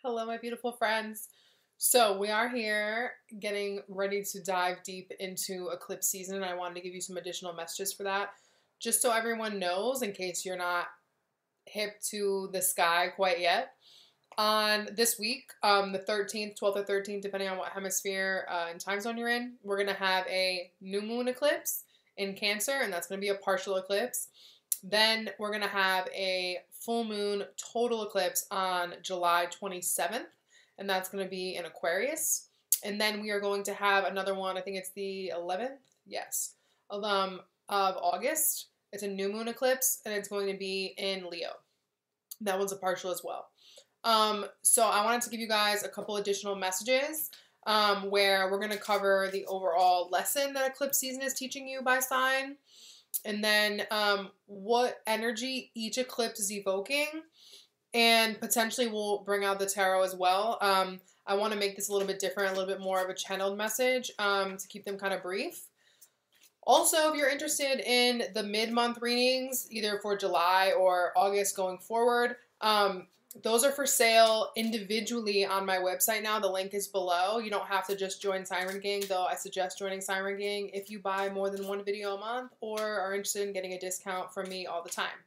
Hello, my beautiful friends. So we are here getting ready to dive deep into eclipse season. I wanted to give you some additional messages for that, just so everyone knows in case you're not hip to the sky quite yet. On this week, the 13th, 12th or 13th, depending on what hemisphere and time zone you're in, we're going to have a new moon eclipse in Cancer, and that's going to be a partial eclipse. Then we're going to have a full moon total eclipse on July 27th, and that's going to be in Aquarius. And then we are going to have another one, I think it's the 11th, yes, of August. It's a new moon eclipse, and it's going to be in Leo. That one's a partial as well. So I wanted to give you guys a couple additional messages where we're going to cover the overall lesson that eclipse season is teaching you by sign. And then what energy each eclipse is evoking, and potentially we'll bring out the tarot as well. I want to make this a little bit different, a little bit more of a channeled message to keep them kind of brief. Also, if you're interested in the mid-month readings, either for July or August going forward, those are for sale individually on my website now. The link is below. You don't have to just join Siren Gang, though I suggest joining Siren Gang if you buy more than one video a month or are interested in getting a discount from me all the time.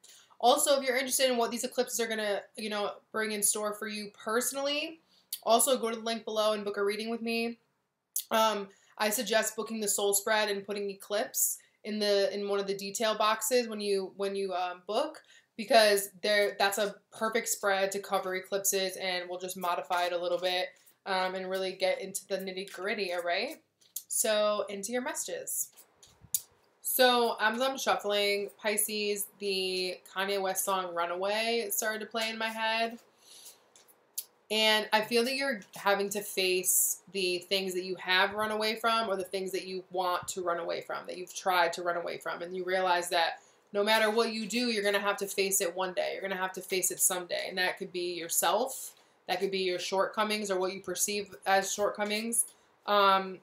Also, if you're interested in what these eclipses are going to, bring in store for you personally, also go to the link below and book a reading with me. I suggest booking the soul spread and putting eclipse in one of the detail boxes when you book, because that's a perfect spread to cover eclipses, and we'll just modify it a little bit and really get into the nitty-gritty, all right? So, into your messages. So, as I'm shuffling, Pisces, the Kanye West song Runaway started to play in my head. And I feel that you're having to face the things that you have run away from, or the things that you want to run away from, that you've tried to run away from. And you realize that no matter what you do, you're going to have to face it one day. You're going to have to face it someday. And that could be yourself. That could be your shortcomings or what you perceive as shortcomings. Or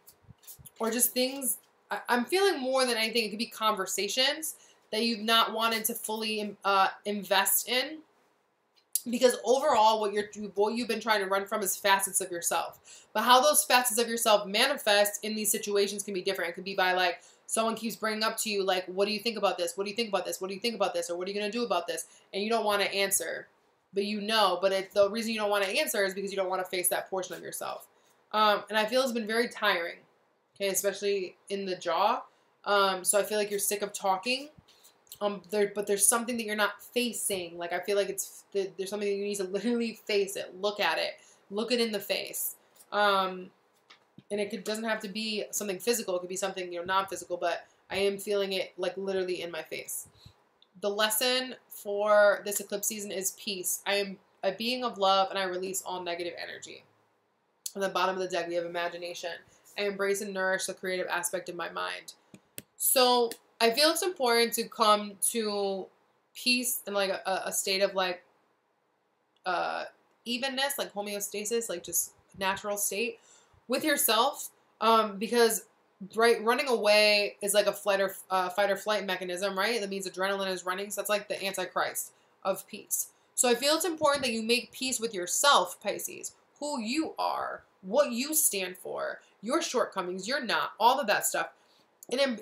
just things. I'm feeling more than anything, it could be conversations that you've not wanted to fully invest in. Because overall, what you've been trying to run from is facets of yourself. But how those facets of yourself manifest in these situations can be different. It could be by, like, someone keeps bringing up to you, like, what do you think about this? What do you think about this? What do you think about this? Or what are you going to do about this? And you don't want to answer. But the reason you don't want to answer is because you don't want to face that portion of yourself. And I feel it's been very tiring, okay, especially in the jaw. So I feel like you're sick of talking. But there's something that you're not facing. Like, I feel like there's something that you need to literally face it. Look at it. Look it in the face. And doesn't have to be something physical. It could be something, non-physical, but I am feeling it, like, literally in my face. The lesson for this eclipse season is peace. I am a being of love, and I release all negative energy. On the bottom of the deck, we have imagination. I embrace and nourish the creative aspect of my mind. So I feel it's important to come to peace in, like, a state of, like, evenness, like homeostasis, like just natural state with yourself, because running away is like a fight or flight mechanism, right? That means adrenaline is running, so that's like the antichrist of peace. So I feel it's important that you make peace with yourself, Pisces, who you are, what you stand for, your shortcomings, your not, all of that stuff. And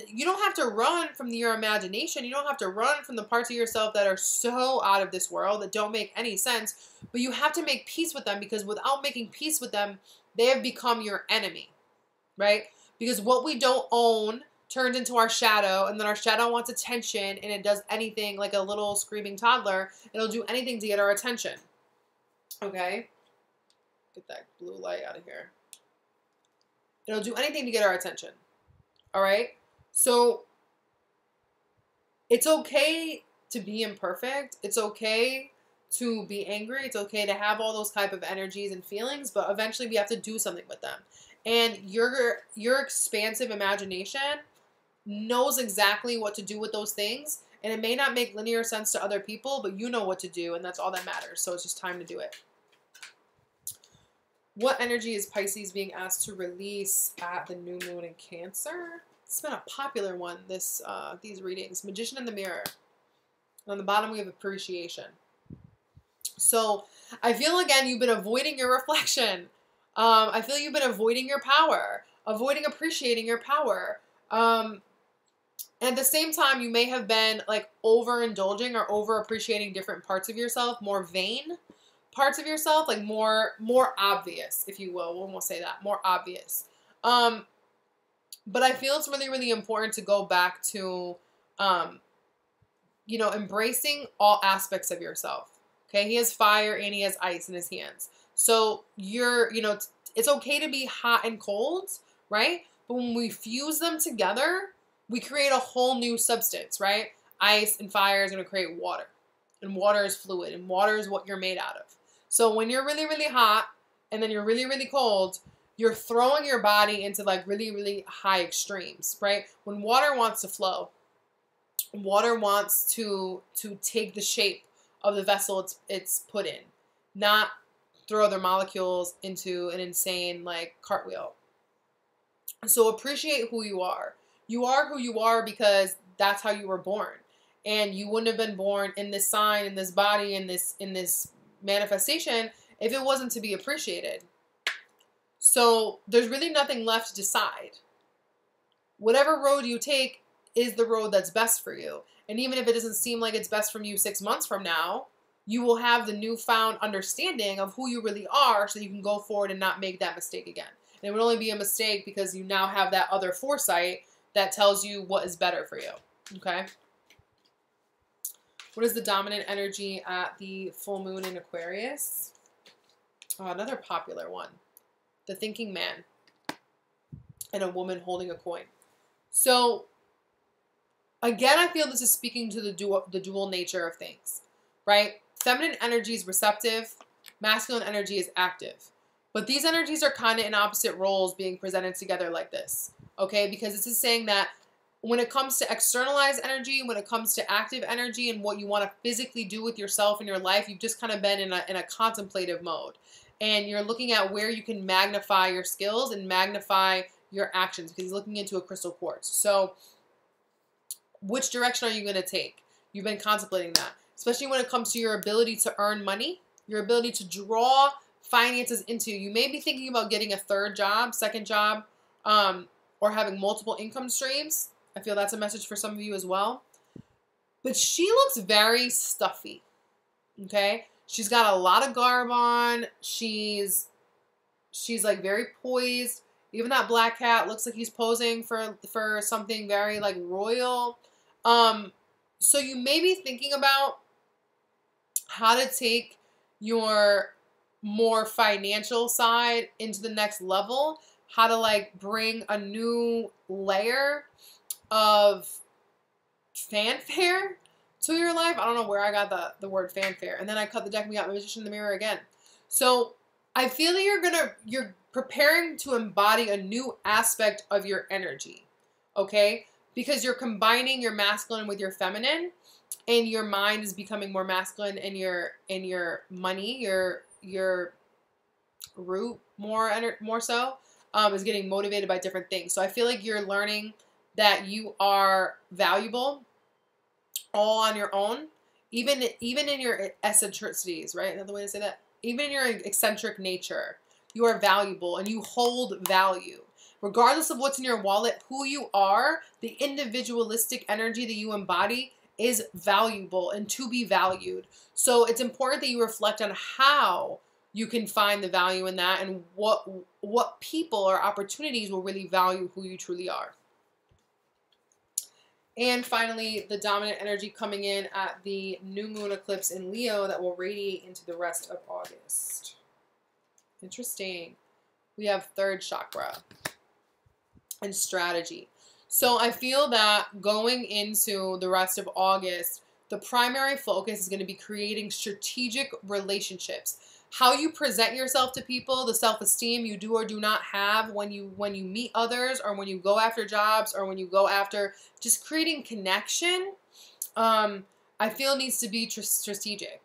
you don't have to run from your imagination. You don't have to run from the parts of yourself that are so out of this world, that don't make any sense. But you have to make peace with them, because without making peace with them, they have become your enemy, right? Because what we don't own turns into our shadow, and then our shadow wants attention, and it does anything, like a little screaming toddler. It'll do anything to get our attention, okay? Get that blue light out of here. It'll do anything to get our attention. All right, so it's okay to be imperfect. It's okay to be angry. It's okay to have all those type of energies and feelings, but eventually we have to do something with them. And your expansive imagination knows exactly what to do with those things, and it may not make linear sense to other people, but you know what to do, and that's all that matters. So it's just time to do it. What energy is Pisces being asked to release at the new moon in Cancer? It's been a popular one, these readings. Magician in the Mirror. And on the bottom, we have appreciation. So I feel, again, you've been avoiding your reflection. I feel you've been avoiding your power, avoiding appreciating your power. At the same time, you may have been like overindulging or over appreciating different parts of yourself, more vain parts of yourself, like more obvious, if you will. We'll say that, more obvious. But I feel it's really, really important to go back to, embracing all aspects of yourself. Okay, he has fire and he has ice in his hands. So it's okay to be hot and cold, right? But when we fuse them together, we create a whole new substance, right? Ice and fire is going to create water. And water is fluid. And water is what you're made out of. So when you're really, really hot and then you're really, really cold, you're throwing your body into like really, really high extremes, right? When water wants to flow, water wants to take the shape of the vessel it's put in, not throw their molecules into an insane like cartwheel. So appreciate who you are. You are who you are because that's how you were born. And you wouldn't have been born in this sign, in this body, in this manifestation if it wasn't to be appreciated. So there's really nothing left to decide. Whatever road you take is the road that's best for you. And even if it doesn't seem like it's best from you 6 months from now, you will have the newfound understanding of who you really are so you can go forward and not make that mistake again. And it would only be a mistake because you now have that other foresight that tells you what is better for you. Okay? What is the dominant energy at the full moon in Aquarius? Oh, another popular one. The thinking man and a woman holding a coin. So, again, I feel this is speaking to the dual nature of things, right? Feminine energy is receptive. Masculine energy is active. But these energies are kind of in opposite roles being presented together like this, okay? Because this is saying that when it comes to externalized energy, when it comes to active energy and what you want to physically do with yourself in your life, you've just kind of been in a contemplative mode. And you're looking at where you can magnify your skills and magnify your actions because he's looking into a crystal quartz. So which direction are you going to take? You've been contemplating that, especially when it comes to your ability to earn money, your ability to draw finances into. You may be thinking about getting a third job, second job, or having multiple income streams. I feel that's a message for some of you as well. But she looks very stuffy, okay? She's got a lot of garb on. She's like very poised. Even that black cat looks like he's posing for something very like royal. So you may be thinking about how to take your more financial side into the next level, how to like bring a new layer of fanfare to your life. I don't know where I got the word fanfare. And then I cut the deck and we got Magician in the Mirror again. So I feel that you're preparing to embody a new aspect of your energy. Okay? Because you're combining your masculine with your feminine, and your mind is becoming more masculine, and your money, your root more so is getting motivated by different things. So I feel like you're learning that you are valuable all on your own, even in your eccentricities, right? Another way to say that. Even in your eccentric nature, you are valuable and you hold value. Regardless of what's in your wallet, who you are, the individualistic energy that you embody is valuable and to be valued. So it's important that you reflect on how you can find the value in that and what people or opportunities will really value who you truly are. And finally, the dominant energy coming in at the new moon eclipse in Leo that will radiate into the rest of August. Interesting. We have third chakra and strategy. So I feel that going into the rest of August, the primary focus is going to be creating strategic relationships. How you present yourself to people, the self-esteem you do or do not have when you meet others, or when you go after jobs, or when you go after just creating connection, I feel needs to be strategic.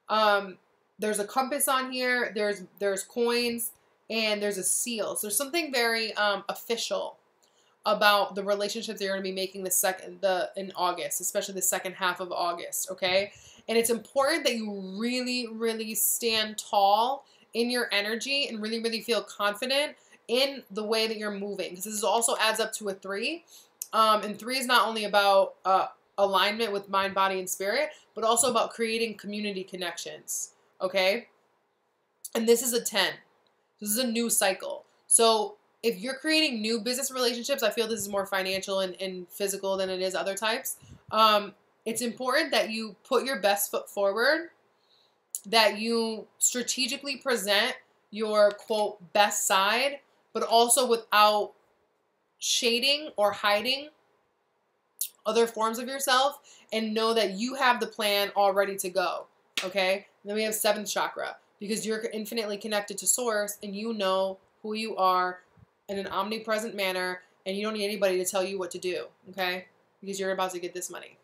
There's a compass on here, there's coins, and there's a seal. So there's something very official about the relationships that you're going to be making in August, especially the second half of August, okay? And it's important that you really, really stand tall in your energy and really, really feel confident in the way that you're moving. Because this also adds up to a 3. And 3 is not only about alignment with mind, body, and spirit, but also about creating community connections. Okay? And this is a 10. This is a new cycle. So if you're creating new business relationships, I feel this is more financial and physical than it is other types. It's important that you put your best foot forward, that you strategically present your, quote, best side, but also without shading or hiding other forms of yourself, and know that you have the plan all ready to go, okay? And then we have 7th chakra, because you're infinitely connected to source, and you know who you are in an omnipresent manner, and you don't need anybody to tell you what to do, okay? Because you're about to get this money.